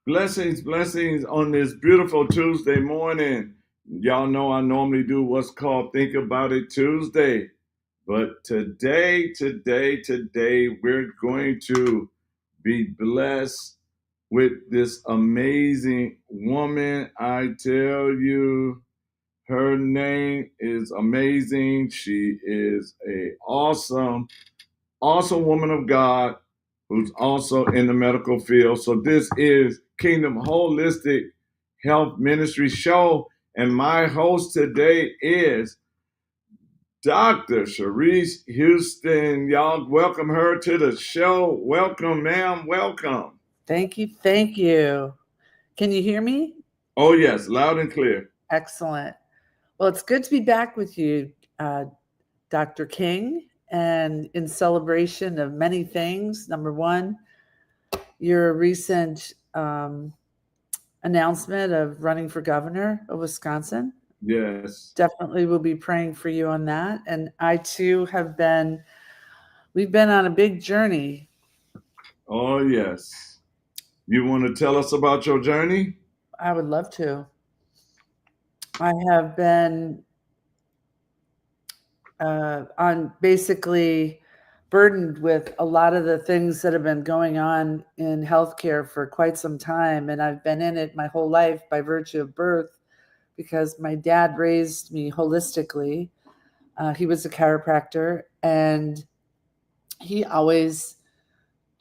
Blessings, blessings on this beautiful Tuesday morning. Y'all know I normally do what's called Think About It Tuesday. But today, we're going to be blessed with this amazing woman. I tell you, her name is amazing. She is a awesome woman of God who's also in the medical field. So this is Kingdom Holistic Health Ministry Show. And my host today is Dr. CHARISSE Houston. Y'all welcome her to the show. Welcome, ma'am. Welcome. Thank you. Thank you. Can you hear me? Oh, yes, loud and clear. Excellent. Well, it's good to be back with you, Dr. King, and in celebration of many things. Number one, your recent announcement of running for governor of Wisconsin. Yes. Definitely will be praying for you on that. And I too we've been on a big journey. Oh, yes. You want to tell us about your journey? I would love to. I have been on basically burdened with a lot of the things that have been going on in healthcare for quite some time. And I've been in it my whole life by virtue of birth because my dad raised me holistically. He was a chiropractor and he always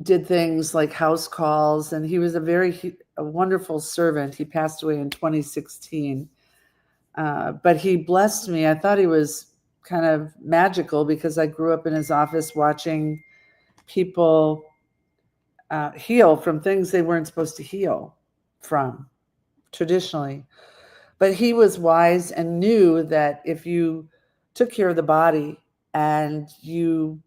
did things like house calls, and he was a wonderful servant. He passed away in 2016. But he blessed me. I thought he was kind of magical because I grew up in his office watching people heal from things they weren't supposed to heal from traditionally. But he was wise and knew that if you took care of the body and you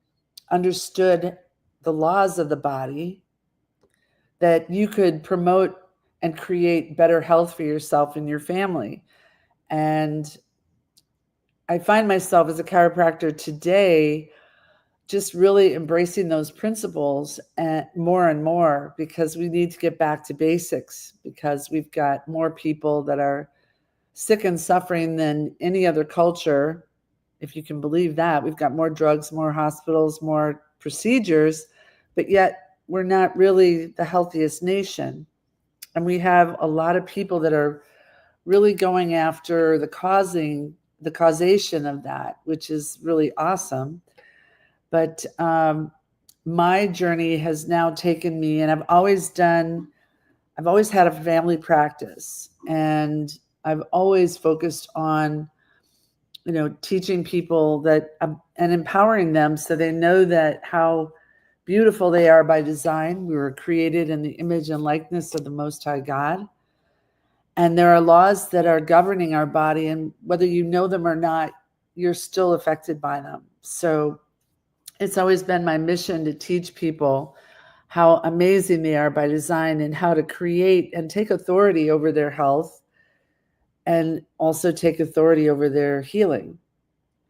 understood the laws of the body, that you could promote and create better health for yourself and your family. And I find myself as a chiropractor today just really embracing those principles and more because we need to get back to basics because we've got more people that are sick and suffering than any other culture, if you can believe that. We've got more drugs, more hospitals, more procedures, but yet we're not really the healthiest nation. And we have a lot of people that are really going after the causation of that, which is really awesome. But my journey has now taken me, and I've always had a family practice, and I've always focused on, teaching people that and empowering them so they know that how beautiful they are by design. We were created in the image and likeness of the Most High God. And there are laws that are governing our body, and whether you know them or not, you're still affected by them. So it's always been my mission to teach people how amazing they are by design and how to create and take authority over their health and also take authority over their healing.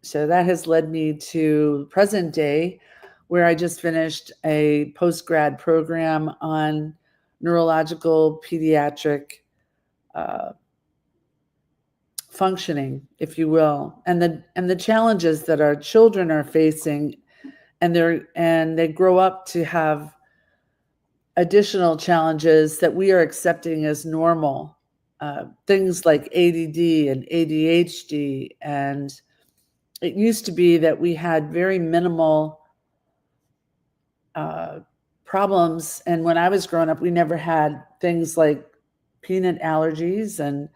So that has led me to present day, where I just finished a post-grad program on neurological pediatric functioning, if you will, and the challenges that our children are facing, and they grow up to have additional challenges that we are accepting as normal, things like ADD and ADHD. And it used to be that we had very minimal problems, and when I was growing up, we never had things like peanut allergies, and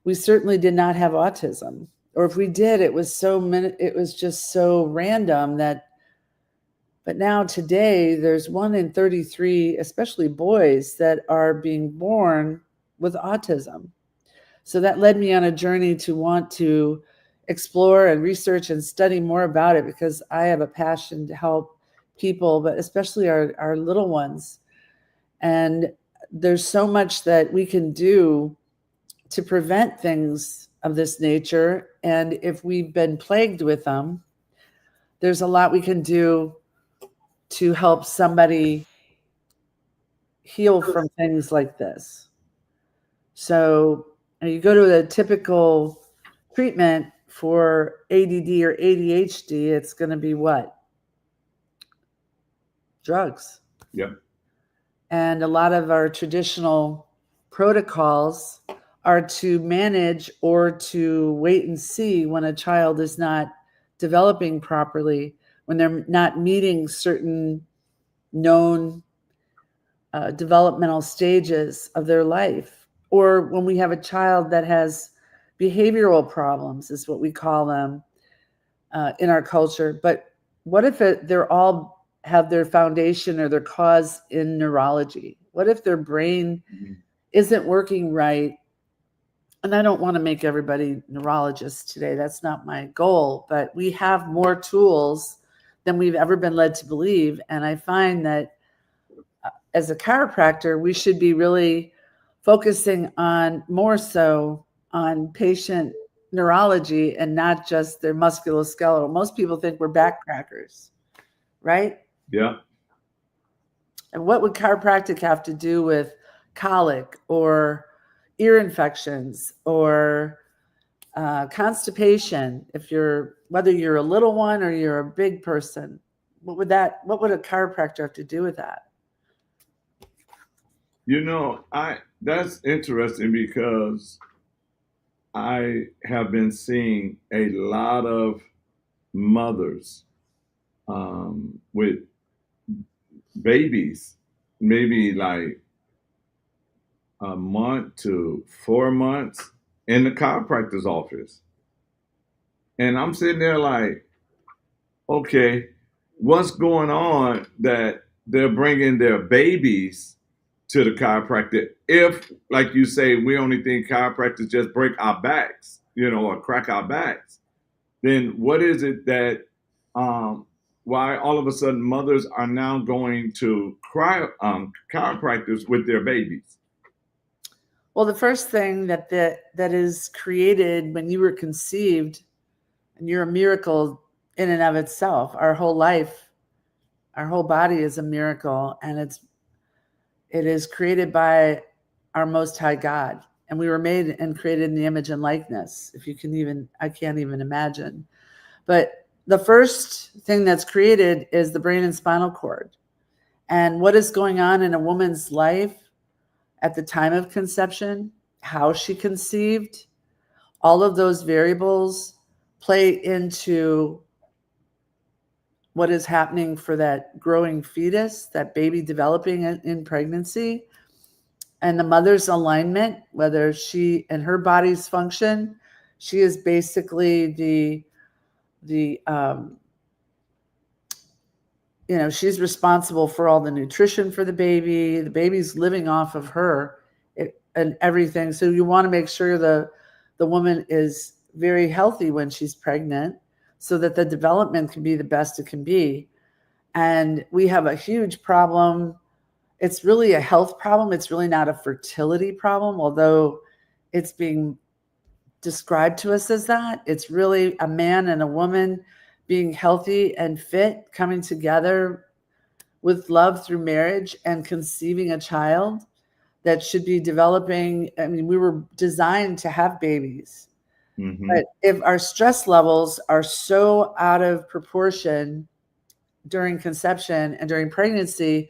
we certainly did not have autism. Or if we did, it was just so random that. But now today, there's 1 in 33, especially boys, that are being born with autism. So that led me on a journey to want to explore and research and study more about it, because I have a passion to help people, but especially our little ones. And there's so much that we can do to prevent things of this nature. And if we've been plagued with them, there's a lot we can do to help somebody heal from things like this. So you go to a typical treatment for ADD or ADHD, it's going to be what? Drugs. Yep. And a lot of our traditional protocols are to manage or to wait and see when a child is not developing properly, when they're not meeting certain known developmental stages of their life, or when we have a child that has behavioral problems, is what we call them in our culture. But what if they're all have their foundation or their cause in neurology? What if their brain isn't working right? And I don't want to make everybody neurologists today. That's not my goal. But we have more tools than we've ever been led to believe. And I find that as a chiropractor, we should be really focusing on more so on patient neurology and not just their musculoskeletal. Most people think we're backcrackers, right? Yeah. And what would chiropractic have to do with colic or ear infections or constipation? Whether you're a little one or you're a big person, what would a chiropractor have to do with that? That's interesting because I have been seeing a lot of mothers with babies, maybe like a month to 4 months in the chiropractor's office. And I'm sitting there like, okay, what's going on that they're bringing their babies to the chiropractor? If, like you say, we only think chiropractors just break our backs, or crack our backs, then what is it that, why all of a sudden mothers are now going to chiropractors with their babies? Well, the first thing that is created when you were conceived, and you're a miracle in and of itself. Our whole life, our whole body is a miracle, and it is created by our Most High God. And we were made and created in the image and likeness. I can't even imagine. But the first thing that's created is the brain and spinal cord. And what is going on in a woman's life at the time of conception, how she conceived, all of those variables play into what is happening for that growing fetus, that baby developing in pregnancy, and the mother's alignment, whether she and her body's function. She is basically she's responsible for all the nutrition for the baby. The baby's living off of her and everything. So you want to make sure the woman is very healthy when she's pregnant so that the development can be the best it can be. And we have a huge problem. It's really a health problem. It's really not a fertility problem, although it's being described to us as that. It's really a man and a woman being healthy and fit, coming together with love through marriage and conceiving a child that should be developing. I mean, we were designed to have babies. Mm-hmm. But if our stress levels are so out of proportion during conception and during pregnancy,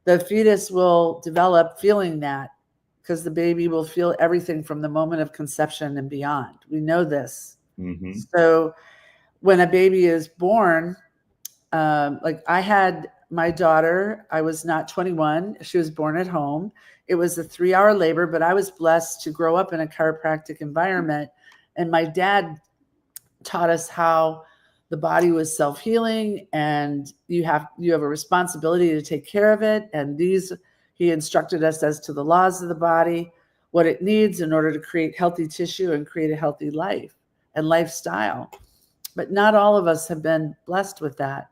the fetus will develop feeling that, because the baby will feel everything from the moment of conception and beyond. We know this. Mm-hmm. So when a baby is born, like I had my daughter, I was not 21. She was born at home. It was a 3-hour labor, but I was blessed to grow up in a chiropractic environment. And my dad taught us how the body was self-healing, and you have a responsibility to take care of it. And he instructed us as to the laws of the body, what it needs in order to create healthy tissue and create a healthy life and lifestyle. But not all of us have been blessed with that.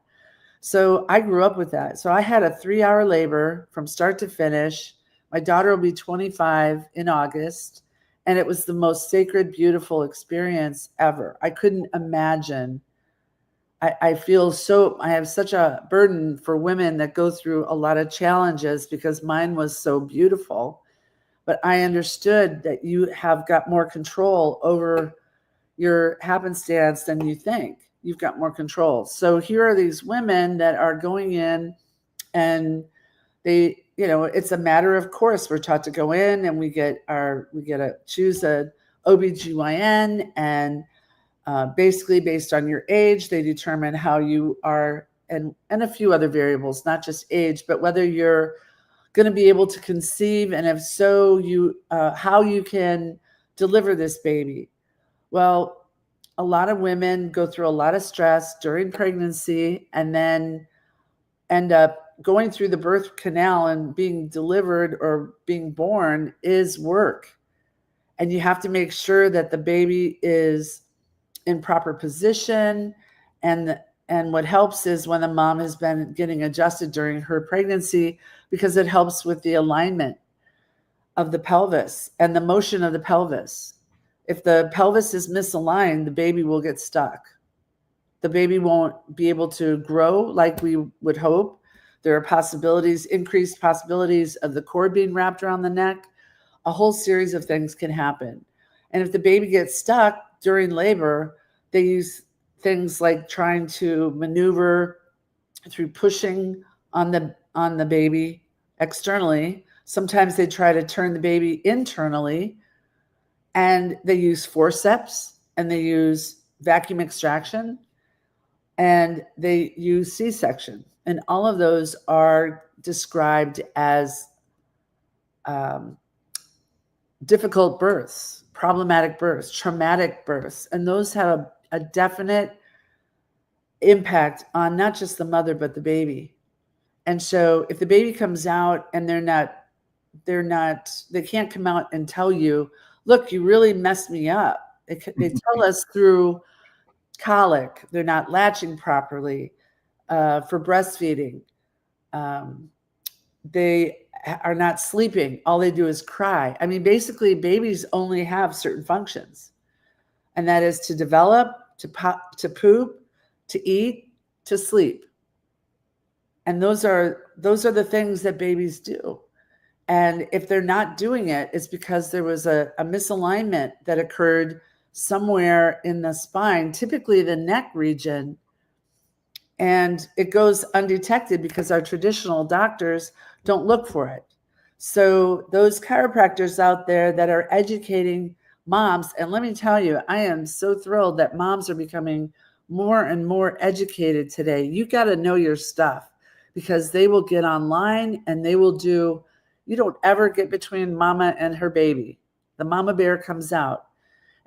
So I grew up with that. So I had a 3-hour labor from start to finish. My daughter will be 25 in August. And it was the most sacred, beautiful experience ever. I couldn't imagine I feel I have such a burden for women that go through a lot of challenges because mine was so beautiful. But I understood that you have got more control over your happenstance than you think. You've got more control. So here are these women that are going in, and they, it's a matter of course. We're taught to go in and we get to choose a OBGYN, and basically based on your age, they determine how you are, and a few other variables, not just age, but whether you're going to be able to conceive, and if so, how you can deliver this baby. Well, a lot of women go through a lot of stress during pregnancy and then end up going through the birth canal, and being delivered or being born is work. And you have to make sure that the baby is in proper position. And what helps is when the mom has been getting adjusted during her pregnancy, because it helps with the alignment of the pelvis and the motion of the pelvis. If the pelvis is misaligned, the baby will get stuck. The baby won't be able to grow like we would hope. There are increased possibilities of the cord being wrapped around the neck. A whole series of things can happen. And if the baby gets stuck during labor, they use things like trying to maneuver through pushing on the baby externally. Sometimes they try to turn the baby internally, and they use forceps, and they use vacuum extraction, and they use C-section. And all of those are described as difficult births, problematic births, traumatic births. And those have a definite impact on not just the mother, but the baby. And so if the baby comes out and they can't come out and tell you, look, you really messed me up. They tell us through colic, they're not latching properly for breastfeeding. They are not sleeping. All they do is cry. I mean, basically, babies only have certain functions, and that is to develop, to poop, to eat, to sleep. And those are the things that babies do. And if they're not doing it, it's because there was a misalignment that occurred somewhere in the spine, typically the neck region. And it goes undetected because our traditional doctors don't look for it. So those chiropractors out there that are educating moms, and let me tell you, I am so thrilled that moms are becoming more and more educated today. You got to know your stuff, because they will get online and they will do, you don't ever get between mama and her baby. The mama bear comes out.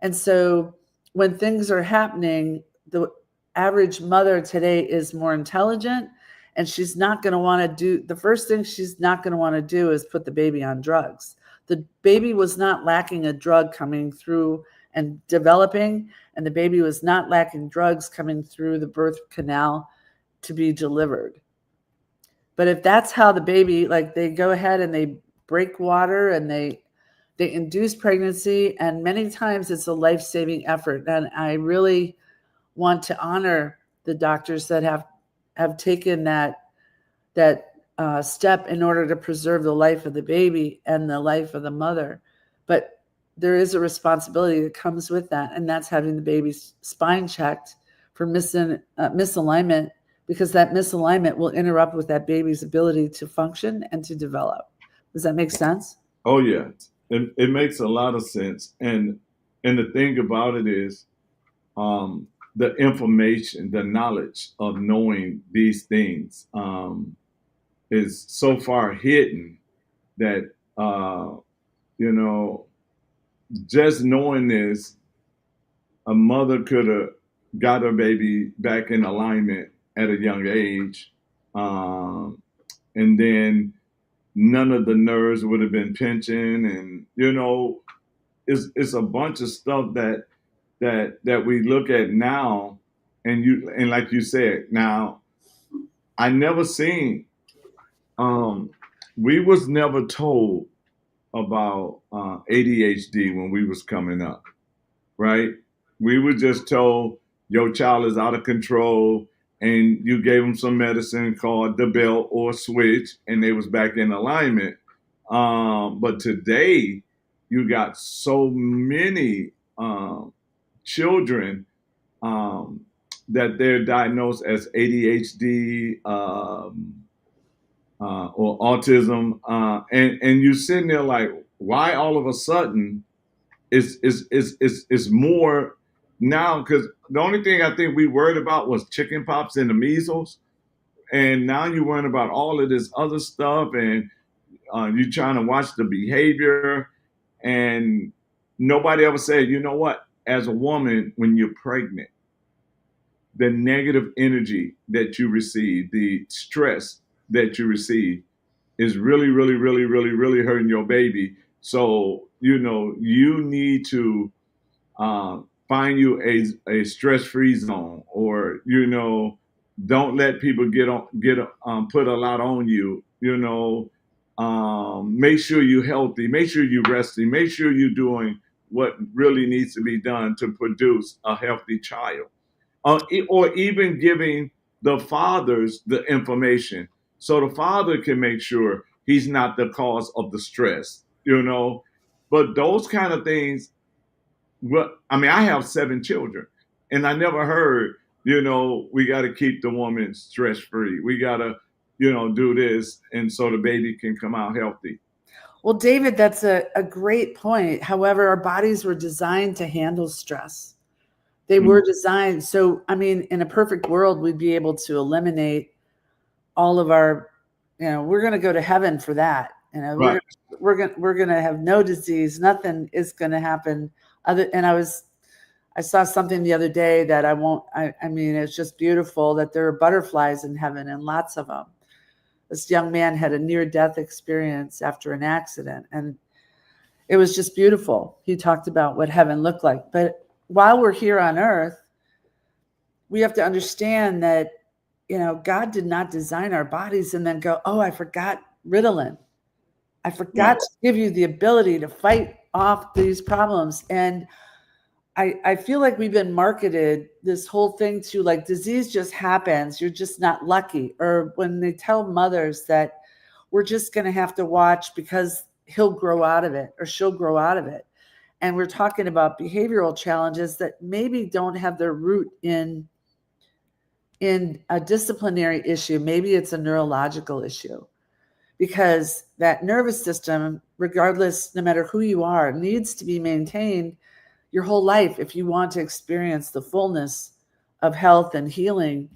And so when things are happening, the average mother today is more intelligent, and she's not going to want to do, the first thing she's not going to want to do is put the baby on drugs. The baby was not lacking a drug coming through and developing, and the baby was not lacking drugs coming through the birth canal to be delivered. But if that's how the baby, like, they go ahead and they break water and they induce pregnancy, and many times it's a life-saving effort. And I really want to honor the doctors that have taken that step in order to preserve the life of the baby and the life of the mother. But there is a responsibility that comes with that, and that's having the baby's spine checked for misalignment, because that misalignment will interrupt with that baby's ability to function and to develop. Does that make sense? Oh yeah, it makes a lot of sense. And the thing about it is, the information, the knowledge of knowing these things is so far hidden that you know, just knowing this, a mother could have got her baby back in alignment at a young age, and then none of the nerves would have been pinching, and it's a bunch of stuff that we look at now, and like you said, now I never seen, we was never told about ADHD when we was coming up, right? We were just told your child is out of control, and you gave them some medicine called the belt or switch, and they was back in alignment. But today, you got so many children that they're diagnosed as ADHD or autism, and you sitting there like, why all of a sudden is more now? Because the only thing I think we worried about was chicken pox and the measles, and now you're worrying about all of this other stuff, and you're trying to watch the behavior, and nobody ever said, you know what? As a woman, when you're pregnant, the negative energy that you receive, the stress that you receive, is really, really, really, really, really hurting your baby. So, you need to find you a stress-free zone, or, don't let people put a lot on you, make sure you're healthy, make sure you're resting, make sure you're doing what really needs to be done to produce a healthy child, or even giving the fathers the information so the father can make sure he's not the cause of the stress, But those kind of things, I mean, I have 7 children, and I never heard, we got to keep the woman stress free. We got to, do this, and so the baby can come out healthy. Well, David, that's a great point. However, our bodies were designed to handle stress. They were designed. So, I mean, in a perfect world, we'd be able to eliminate all of our, we're going to go to heaven for that. Right. We're going to have no disease. Nothing is going to happen and I saw something the other day that I mean, it's just beautiful that there are butterflies in heaven, and lots of them. This young man had a near-death experience after an accident, and it was just beautiful. He talked about what heaven looked like. But while we're here on earth, we have to understand that, God did not design our bodies and then go, oh, I forgot Ritalin. I forgot to give you the ability to fight off these problems. And I feel like we've been marketed this whole thing to, like, disease just happens. You're just not lucky. Or when they tell mothers that we're just going to have to watch because he'll grow out of it or she'll grow out of it. And we're talking about behavioral challenges that maybe don't have their root in a disciplinary issue. Maybe it's a neurological issue, because that nervous system, regardless, no matter who you are, needs to be maintained your whole life if you want to experience the fullness of health and healing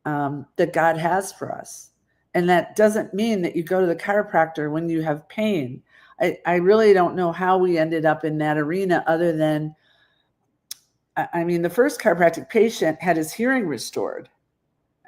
that God has for us. And that doesn't mean that you go to the chiropractor when you have pain. I really don't know how we ended up in that arena, other than, I mean, the first chiropractic patient had his hearing restored.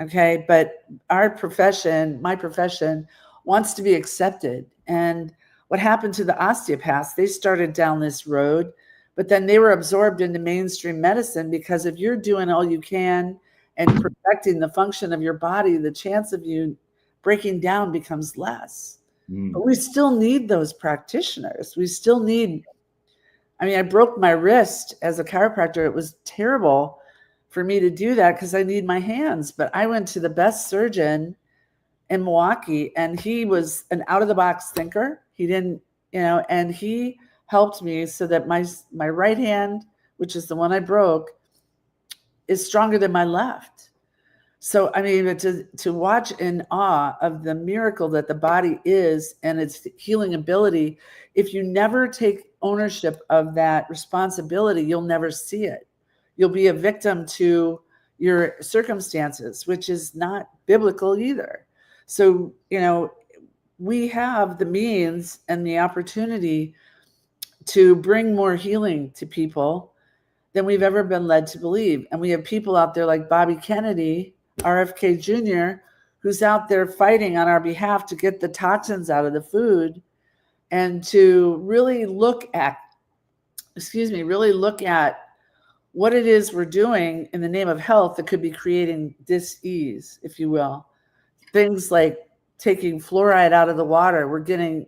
Okay. But my profession wants to be accepted. And what happened to the osteopaths? They started down this road, but then they were absorbed into mainstream medicine, because if you're doing all you can and perfecting the function of your body, the chance of you breaking down becomes less. But we still need those practitioners. We still need, I mean, I broke my wrist as a chiropractor. It was terrible for me to do that because I need my hands. But I went to the best surgeon in Milwaukee, and he was an out-of-the-box thinker. He didn't, and he helped me so that my right hand, which is the one I broke, is stronger than my left. So, I mean, to watch in awe of the miracle that the body is and its healing ability, if you never take ownership of that responsibility, you'll never see it. You'll be a victim to your circumstances, which is not biblical either. So, we have the means and the opportunity to bring more healing to people than we've ever been led to believe. And we have people out there like Bobby Kennedy, RFK Jr., who's out there fighting on our behalf to get the toxins out of the food, and to really look at what it is we're doing in the name of health that could be creating dis-ease, if you will. Things like taking fluoride out of the water. We're getting,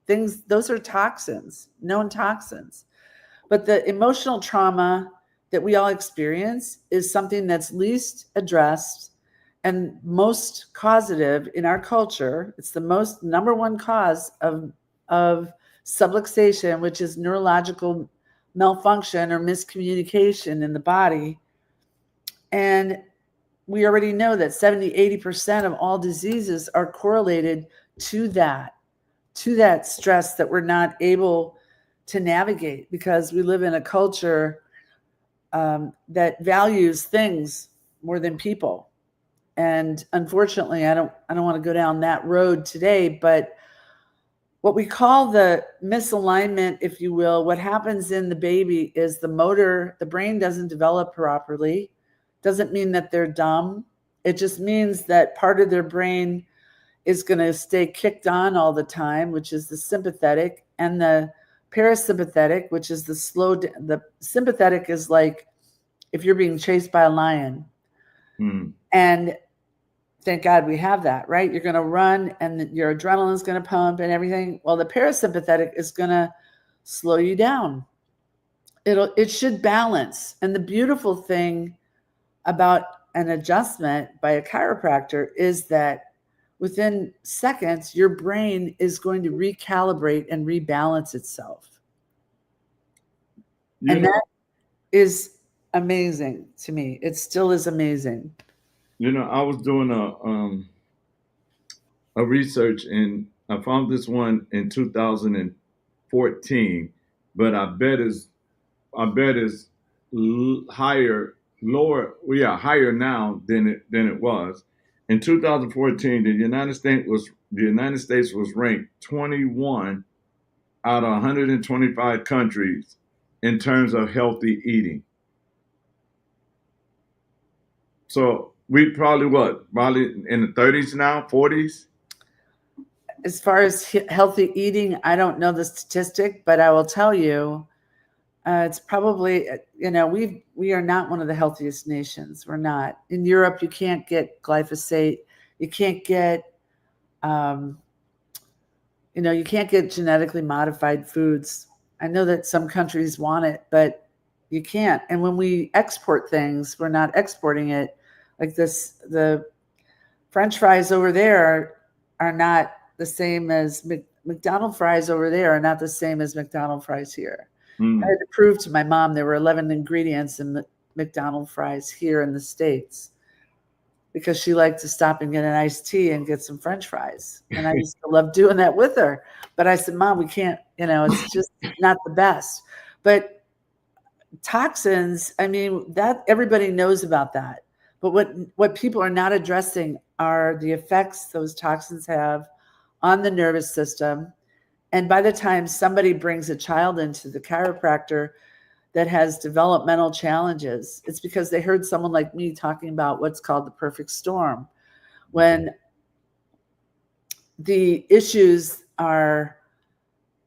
things, those are toxins, known toxins. But the emotional trauma that we all experience is something that's least addressed and most causative in our culture. It's the most number one cause of subluxation, which is neurological malfunction or miscommunication in the body. And we already know that 70-80% of all diseases are correlated to that stress that we're not able to navigate, because we live in a culture that values things more than people. And unfortunately, I don't want to go down that road today, but what we call the misalignment, if you will, what happens in the baby is the brain doesn't develop properly. Doesn't mean that they're dumb. It just means that part of their brain is going to stay kicked on all the time, which is the sympathetic, and the parasympathetic, which is the sympathetic is like if you're being chased by a lion. And thank God we have that, right? You're going to run and your adrenaline is going to pump and everything. Well, the parasympathetic is going to slow you down. It should balance. And the beautiful thing about an adjustment by a chiropractor is that within seconds, your brain is going to recalibrate and rebalance itself. And that is amazing to me. It still is amazing. I was doing a research, and I found this one in 2014, but I bet is higher now than it was. In 2014, the United States was ranked 21 out of 125 countries in terms of healthy eating. So we probably in the 30s now, 40s? As far as healthy eating, I don't know the statistic, but I will tell you, it's probably, we are not one of the healthiest nations. We're not. In Europe, you can't get glyphosate. You can't get, you can't get genetically modified foods. I know that some countries want it, but you can't. And when we export things, we're not exporting it like this. The French fries over there are not the same as McDonald's fries over there are not the same as McDonald's fries here. I had to prove to my mom there were 11 ingredients in McDonald's fries here in the States, because she liked to stop and get an iced tea and get some French fries. And I used to love doing that with her. But I said, Mom, we can't, it's just not the best. But toxins, that everybody knows about that. But what people are not addressing are the effects those toxins have on the nervous system. And by the time somebody brings a child into the chiropractor that has developmental challenges, it's because they heard someone like me talking about what's called the perfect storm. When the issues are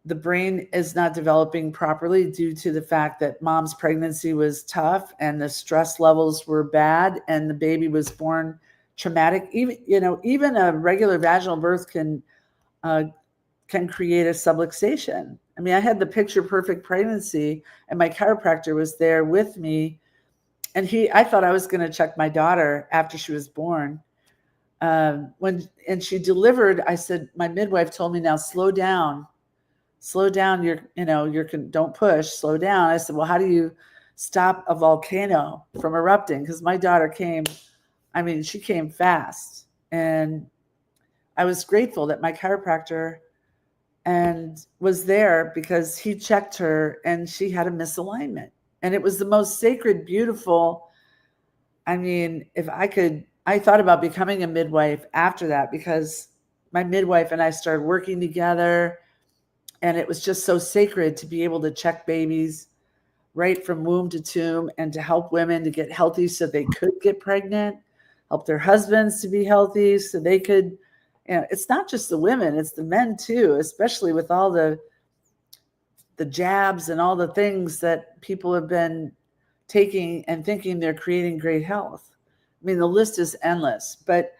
the brain is not developing properly due to the fact that mom's pregnancy was tough and the stress levels were bad and the baby was born traumatic. Even a regular vaginal birth can create a subluxation. I had the picture perfect pregnancy, and my chiropractor was there with me, and I thought I was going to check my daughter after she was born. When she delivered, I said, my midwife told me, now slow down. Don't push, slow down. I said, well, how do you stop a volcano from erupting? Because my daughter she came fast. And I was grateful that my chiropractor was there, because he checked her and she had a misalignment. And it was the most sacred, beautiful. I thought about becoming a midwife after that, because my midwife and I started working together, and it was just so sacred to be able to check babies right from womb to tomb, and to help women to get healthy so they could get pregnant, help their husbands to be healthy so they could. It's not just the women, it's the men too, especially with all the jabs and all the things that people have been taking and thinking they're creating great health. The list is endless, but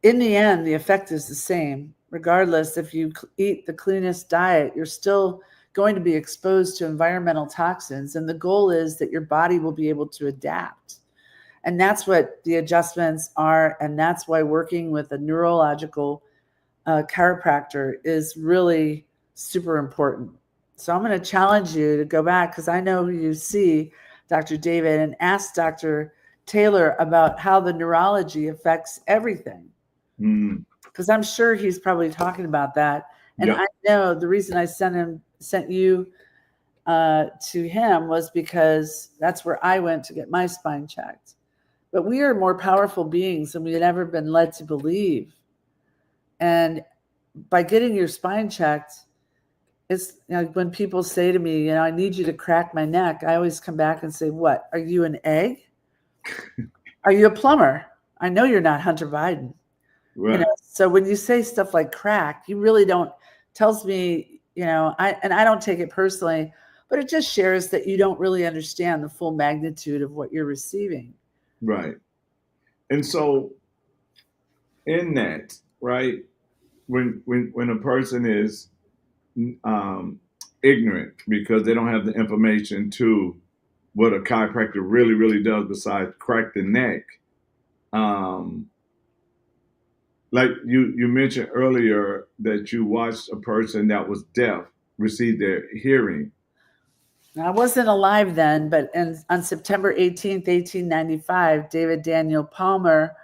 in the end, the effect is the same. Regardless, if you eat the cleanest diet, you're still going to be exposed to environmental toxins. And the goal is that your body will be able to adapt. And that's what the adjustments are. And that's why working with a neurological chiropractor is really super important. So I'm going to challenge you to go back, because I know who you see, Dr. David, and ask Dr. Taylor about how the neurology affects everything. Because I'm sure he's probably talking about that. And I know the reason I sent you to him was because that's where I went to get my spine checked. But we are more powerful beings than we had ever been led to believe. And by getting your spine checked, it's, you know, when people say to me, you know, I need you to crack my neck, I always come back and say, what? Are you an egg? Are you a plumber? I know you're not Hunter Biden. Right. You know, so when you say stuff like crack, you really don't, tells me, you know, I don't take it personally, but it just shares that you don't really understand the full magnitude of what you're receiving. Right. And so in that, right, when a person is ignorant because they don't have the information to what a chiropractor really, really does besides crack the neck, like you mentioned earlier that you watched a person that was deaf receive their hearing. I wasn't alive then, but on September 18th, 1895, David Daniel Palmer,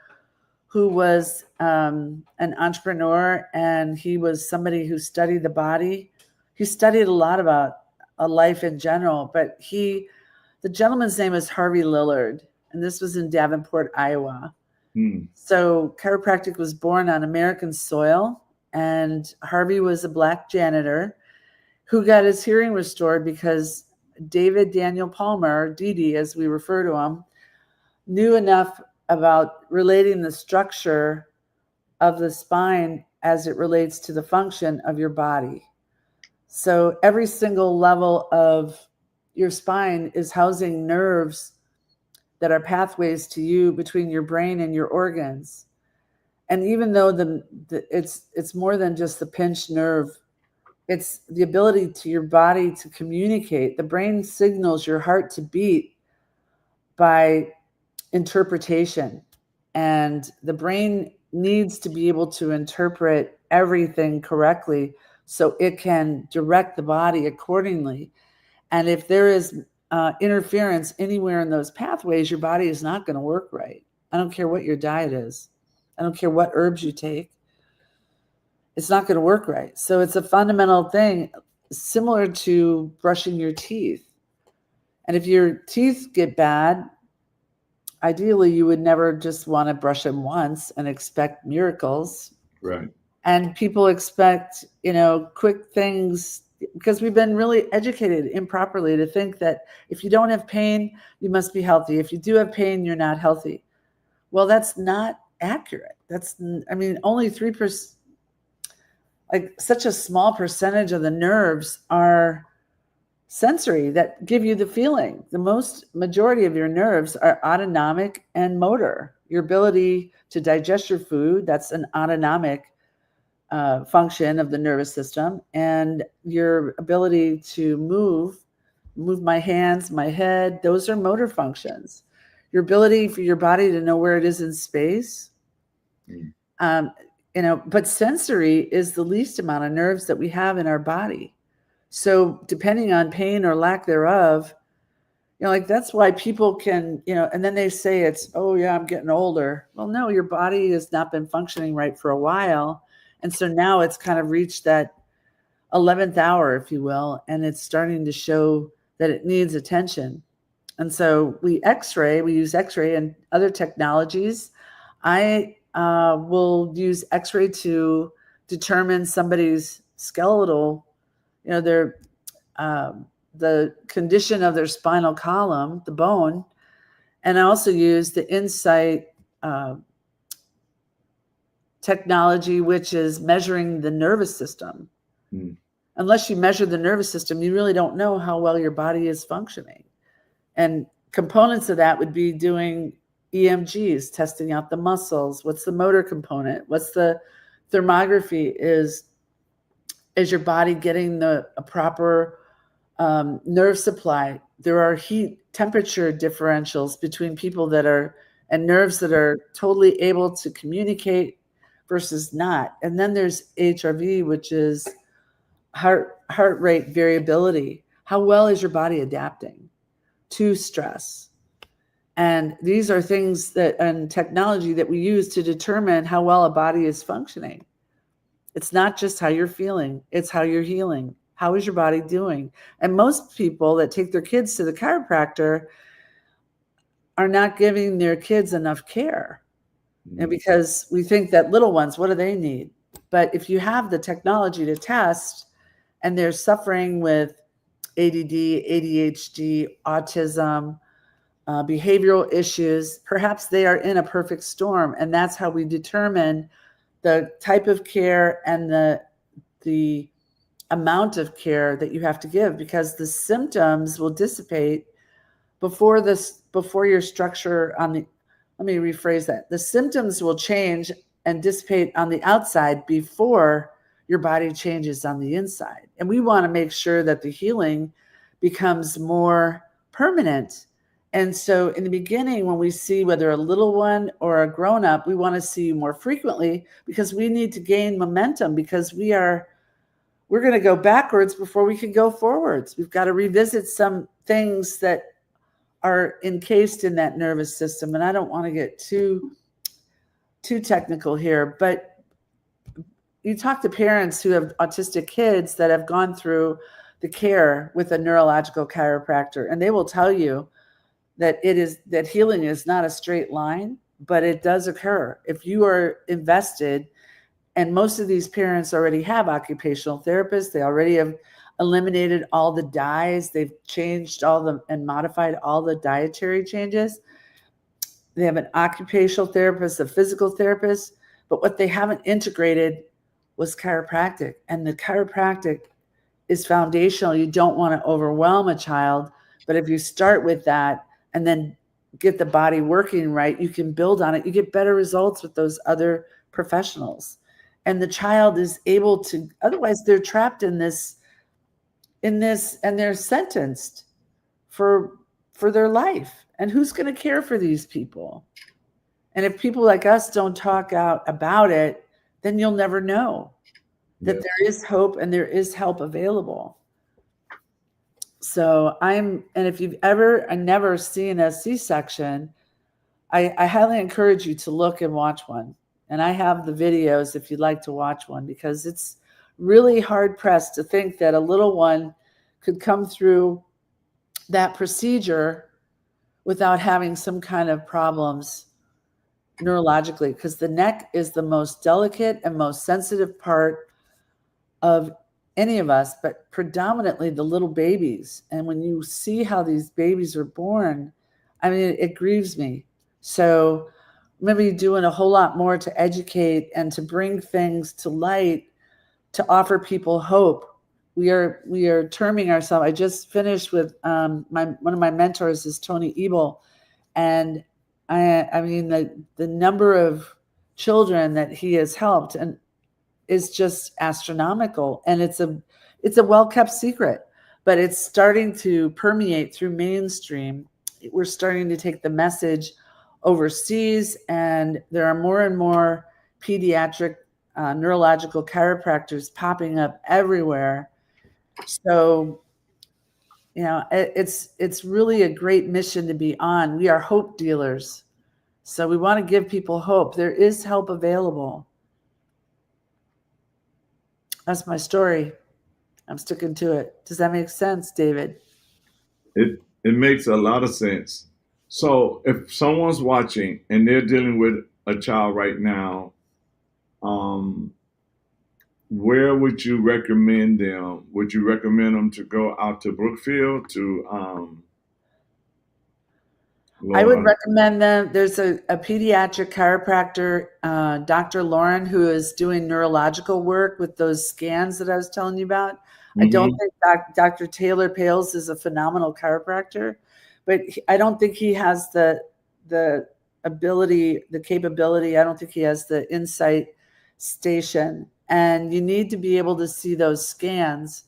who was an entrepreneur, and he was somebody who studied the body. He studied a lot about life in general, but the gentleman's name is Harvey Lillard, and this was in Davenport, Iowa. So chiropractic was born on American soil, and Harvey was a Black janitor who got his hearing restored because David Daniel Palmer, DD as we refer to him, knew enough about relating the structure of the spine as it relates to the function of your body. So every single level of your spine is housing nerves that are pathways to you between your brain and your organs. And even though it's more than just the pinched nerve, it's the ability to your body to communicate. The brain signals your heart to beat by interpretation. And the brain needs to be able to interpret everything correctly so it can direct the body accordingly. And if there is interference anywhere in those pathways, your body is not going to work right. I don't care what your diet is. I don't care what herbs you take. It's not going to work right. So it's a fundamental thing, similar to brushing your teeth. And if your teeth get bad, ideally you would never just want to brush them once and expect miracles. Right. And people expect, you know, quick things, because we've been really educated improperly to think that if you don't have pain, you must be healthy. If you do have pain, you're not healthy. Well, that's not accurate. Only 3%, like such a small percentage of the nerves are sensory that give you the feeling. The majority of your nerves are autonomic and motor. Your ability to digest your food, that's an autonomic function of the nervous system, and your ability to move my hands, my head, those are motor functions. Your ability for your body to know where it is in space, but sensory is the least amount of nerves that we have in our body. So depending on pain or lack thereof, you know, like that's why people can, you know, and then they say it's, oh yeah, I'm getting older. Well, no, your body has not been functioning right for a while. And so now it's kind of reached that 11th hour, if you will, and it's starting to show that it needs attention. And so we use X-ray and other technologies. I will use X-ray to determine somebody's skeletal, you know, the condition of their spinal column, the bone. And I also use the Insight technology, which is measuring the nervous system. Unless you measure the nervous system, you really don't know how well your body is functioning. And components of that would be doing EMGs, testing out the muscles. What's the motor component? What's the thermography? Is your body getting a proper nerve supply. There are heat temperature differentials between people that are, and nerves that are totally able to communicate versus not. And then there's HRV, which is heart rate variability. How well is your body adapting to stress? And these are things that, and technology that we use to determine how well a body is functioning. It's not just how you're feeling, it's how you're healing. How is your body doing? And most people that take their kids to the chiropractor are not giving their kids enough care. And because we think that little ones, what do they need? But if you have the technology to test and they're suffering with ADD, ADHD, autism, behavioral issues, perhaps they are in a perfect storm. And that's how we determine the type of care and the amount of care that you have to give, because the symptoms will dissipate before your structure on the, let me rephrase that. The symptoms will change and dissipate on the outside before your body changes on the inside. And we want to make sure that the healing becomes more permanent. And so in the beginning, when we see whether a little one or a grown-up, we want to see more frequently, because we need to gain momentum, because we're going to go backwards before we can go forwards. We've got to revisit some things that are encased in that nervous system. And I don't want to get too technical here, but you talk to parents who have autistic kids that have gone through the care with a neurological chiropractor, and they will tell you that healing is not a straight line, but it does occur if you are invested. And most of these parents already have occupational therapists. They already have eliminated all the dyes. They've changed and modified all the dietary changes. They have an occupational therapist, a physical therapist, but what they haven't integrated was chiropractic. And the chiropractic is foundational. You don't want to overwhelm a child, but if you start with that and then get the body working right, you can build on it. You get better results with those other professionals. And the child is able to, otherwise they're trapped in this, and they're sentenced for their life. And who's going to care for these people? And if people like us don't talk out about it, then you'll never know that there is hope and there is help available. So and if you've never seen a C-section, I highly encourage you to look and watch one. And I have the videos if you'd like to watch one, because it's really hard pressed to think that a little one could come through that procedure without having some kind of problems neurologically, because the neck is the most delicate and most sensitive part of any of us, but predominantly the little babies. And when you see how these babies are born, I mean, it grieves me. So maybe doing a whole lot more to educate and to bring things to light, to offer people hope. We are terming ourselves. I just finished with one of my mentors is Tony Ebel, and I mean the number of children that he has helped and is just astronomical, and it's a well-kept secret, but it's starting to permeate through mainstream. We're starting to take the message overseas, and there are more and more pediatric neurological chiropractors popping up everywhere. So, it's really a great mission to be on. We are hope dealers. So we want to give people hope. There is help available. That's my story. I'm sticking to it. Does that make sense, David? It makes a lot of sense. So if someone's watching and they're dealing with a child right now, where would you recommend them? Would you recommend them to go out to Brookfield to I would recommend them. There's a pediatric chiropractor, Dr. Lauren, who is doing neurological work with those scans that I was telling you about. I don't think Dr. Taylor Pales is a phenomenal chiropractor, but I don't think he has the ability, the capability. I don't think he has the insight station. And you need to be able to see those scans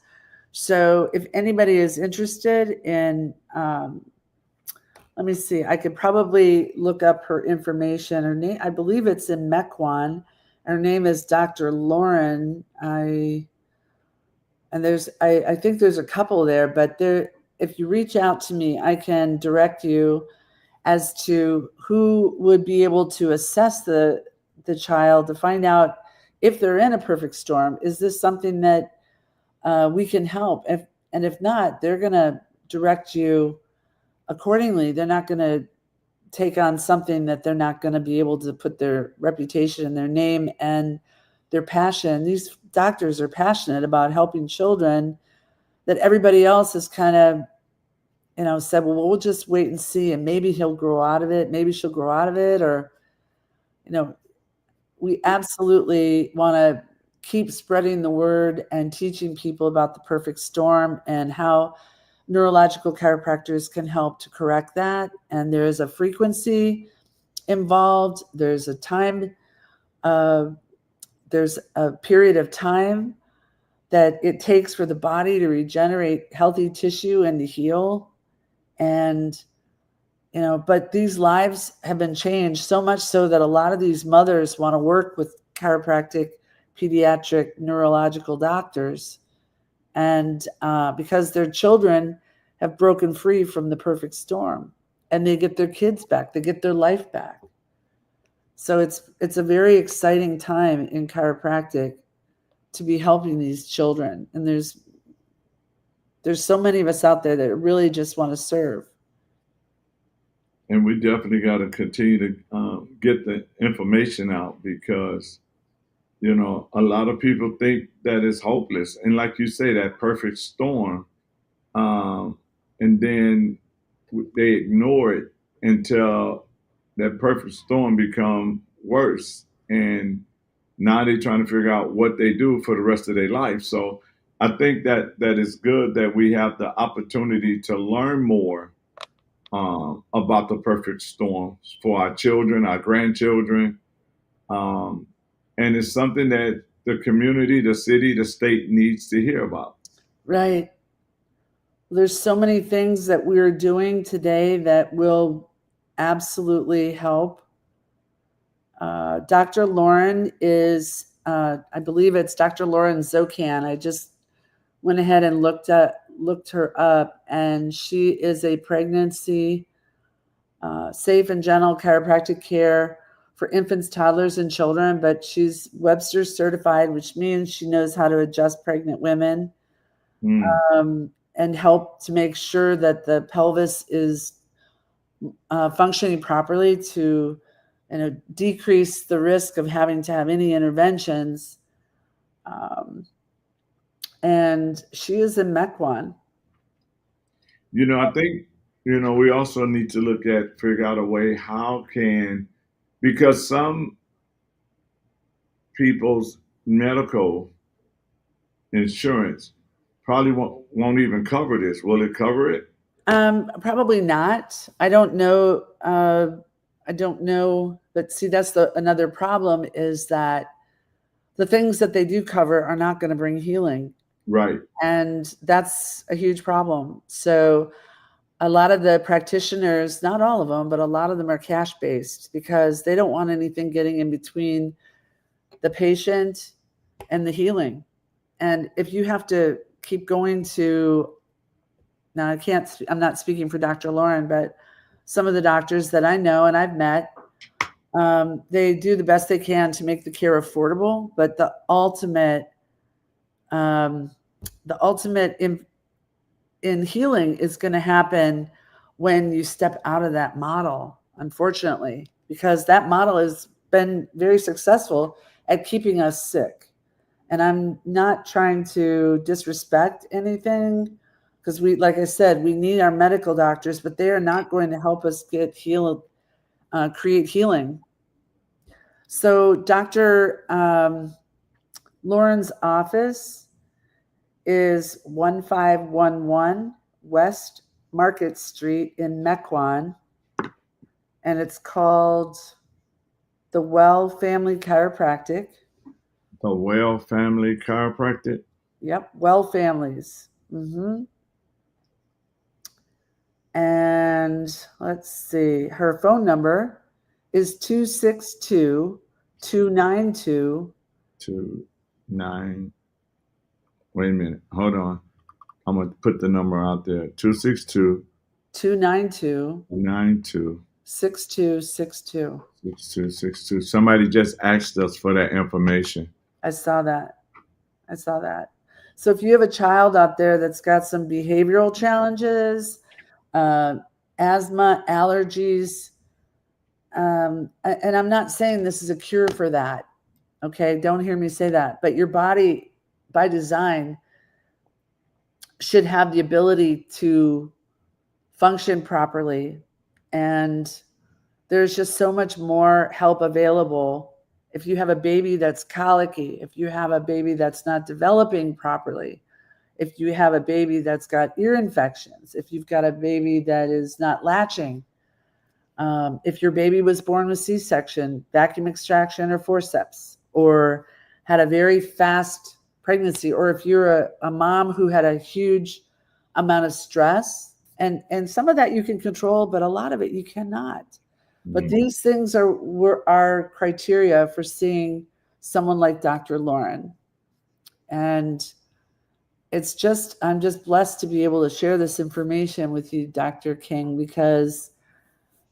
So if anybody is interested in, let me see, I could probably look up her information. Her name, I believe it's in Mequon. Her name is Dr. Lauren. I think there's a couple there, but if you reach out to me, I can direct you as to who would be able to assess the child to find out if they're in a perfect storm. Is this something that we can help? And if not, they're going to direct you accordingly. They're not going to take on something that they're not going to be able to put their reputation and their name and their passion. These doctors are passionate about helping children that everybody else has kind of, said, well, we'll just wait and see, and maybe he'll grow out of it. Maybe she'll grow out of it. Or, we absolutely want to keep spreading the word and teaching people about the perfect storm and how neurological chiropractors can help to correct that. And there is a frequency involved. There's a time, there's a period of time that it takes for the body to regenerate healthy tissue and to heal. And, but these lives have been changed so much so that a lot of these mothers want to work with chiropractic, pediatric, neurological doctors. And because their children have broken free from the perfect storm, and they get their kids back, they get their life back. So it's a very exciting time in chiropractic to be helping these children. And there's so many of us out there that really just want to serve. And we definitely got to continue to get the information out, because a lot of people think that it's hopeless, and like you say, that perfect storm, and then they ignore it until that perfect storm become worse, and now they're trying to figure out what they do for the rest of their life. So I think that is good that we have the opportunity to learn more about the perfect storm for our children, our grandchildren. And it's something that the community, the city, the state needs to hear about. Right. There's so many things that we're doing today that will absolutely help. Dr. Lauren is, I believe it's Dr. Lauren Zocan. I just went ahead and looked her up, and she is a pregnancy safe and gentle chiropractic care for infants, toddlers, and children. But she's Webster certified, which means she knows how to adjust pregnant women and help to make sure that the pelvis is functioning properly to decrease the risk of having to have any interventions. And she is in Mequon. I think, we also need to figure out a way because some people's medical insurance probably won't even cover this. Will it cover it? Probably not. I don't know. But see, that's another problem, is that the things that they do cover are not going to bring healing. Right. And that's a huge problem. So a lot of the practitioners, not all of them, but a lot of them are cash-based because they don't want anything getting in between the patient and the healing. And if you have to keep going to, now I'm not speaking for Dr. Lauren, but some of the doctors that I know and I've met, they do the best they can to make the care affordable, but the ultimate in healing is going to happen when you step out of that model, unfortunately, because that model has been very successful at keeping us sick. And I'm not trying to disrespect anything, because like I said, we need our medical doctors, but they are not going to help us get healed, create healing. So Dr. Lauren's office is 1511 West Market Street in Mequon, and it's called the Well Family Chiropractic. The Well Family Chiropractic? Yep, Well Families. Mm-hmm. And let's see, her phone number is 262-292. 29. Wait a minute. Hold on. I'm going to put the number out there. 262 292 92 6262. 6262. Somebody just asked us for that information. I saw that. So if you have a child out there that's got some behavioral challenges, asthma, allergies, and I'm not saying this is a cure for that. Okay, don't hear me say that. But your body, by design, should have the ability to function properly. And there's just so much more help available. If you have a baby that's colicky, if you have a baby that's not developing properly, if you have a baby that's got ear infections, if you've got a baby that is not latching, if your baby was born with C-section, vacuum extraction, or forceps, or had a very fast pregnancy, or if you're a mom who had a huge amount of stress, and some of that you can control, but a lot of it you cannot. But these things are our criteria for seeing someone like Dr. Lauren. And I'm just blessed to be able to share this information with you, Dr. King, because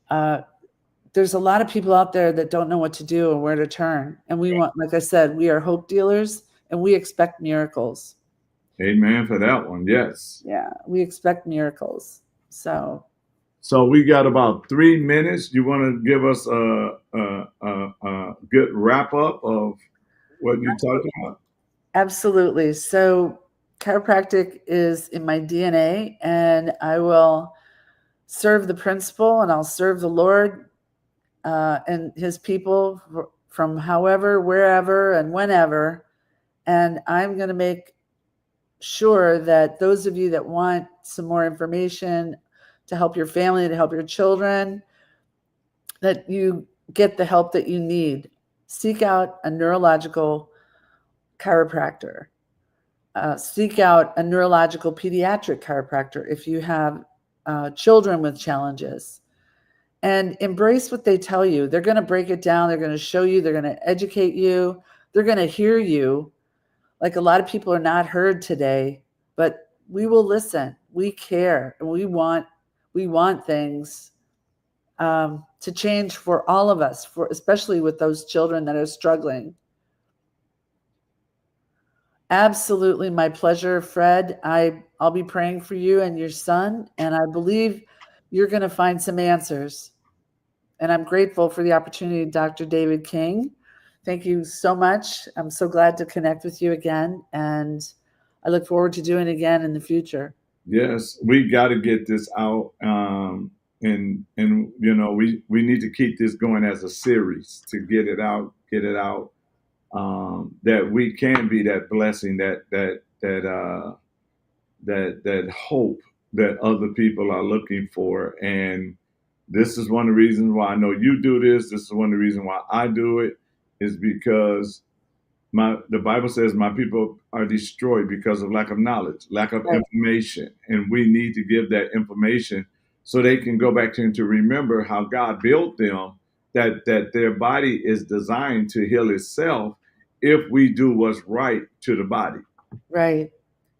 there's a lot of people out there that don't know what to do and where to turn. And we want, like I said, we are hope dealers and we expect miracles. Amen for that one. Yes. Yeah, we expect miracles. So we got about 3 minutes. You want to give us a good wrap up of what you talked about? absolutely. So chiropractic is in my DNA, and I will serve the principle and I'll serve the Lord and his people from however, wherever, and whenever. And I'm going to make sure that those of you that want some more information to help your family, to help your children, that you get the help that you need. Seek out a neurological chiropractor. Seek out a neurological pediatric chiropractor if you have children with challenges. And embrace what they tell you. They're going to break it down. They're going to show you. They're going to educate you. They're going to hear you. Like a lot of people are not heard today, but we will listen. We care, and we want things to change for all of us, for especially with those children that are struggling. Absolutely, my pleasure, Fred. I'll be praying for you and your son, and I believe you're going to find some answers. And I'm grateful for the opportunity, Dr. David King. Thank you so much. I'm so glad to connect with you again, and I look forward to doing it again in the future. Yes, we got to get this out, and you know we need to keep this going as a series to get it out, that we can be that blessing, that hope that other people are looking for. And this is one of the reasons why I know you do this. This is one of the reasons why I do it, is because the Bible says my people are destroyed because of lack of knowledge, lack of information. And we need to give that information so they can go back to remember how God built them, that their body is designed to heal itself if we do what's right to the body. Right.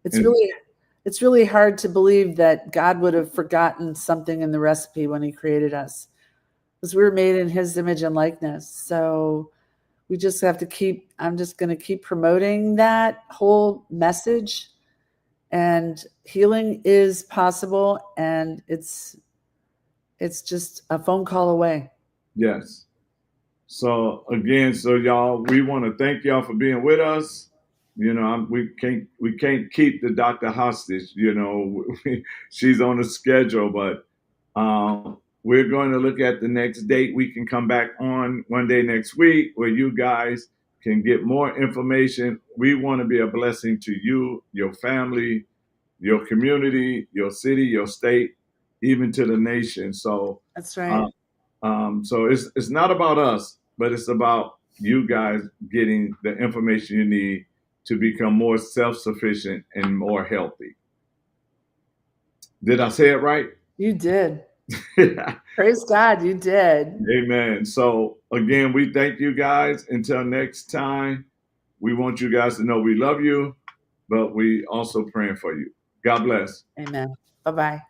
It's really hard to believe that God would have forgotten something in the recipe when he created us, because we were made in his image and likeness. So we just have to I'm just going to keep promoting that whole message, and healing is possible, and it's just a phone call away. Yes. So again, y'all, we want to thank y'all for being with us. You know, we can't keep the doctor hostage. You know, she's on a schedule, but we're going to look at the next date. We can come back on one day next week where you guys can get more information. We want to be a blessing to you, your family, your community, your city, your state, even to the nation. So that's right. So it's not about us, but it's about you guys getting the information you need to become more self-sufficient and more healthy. Did I say it right? You did. Praise God, you did. Amen. So again, we thank you guys. Until next time, we want you guys to know we love you, but we also praying for you. God bless. Amen. Bye-bye.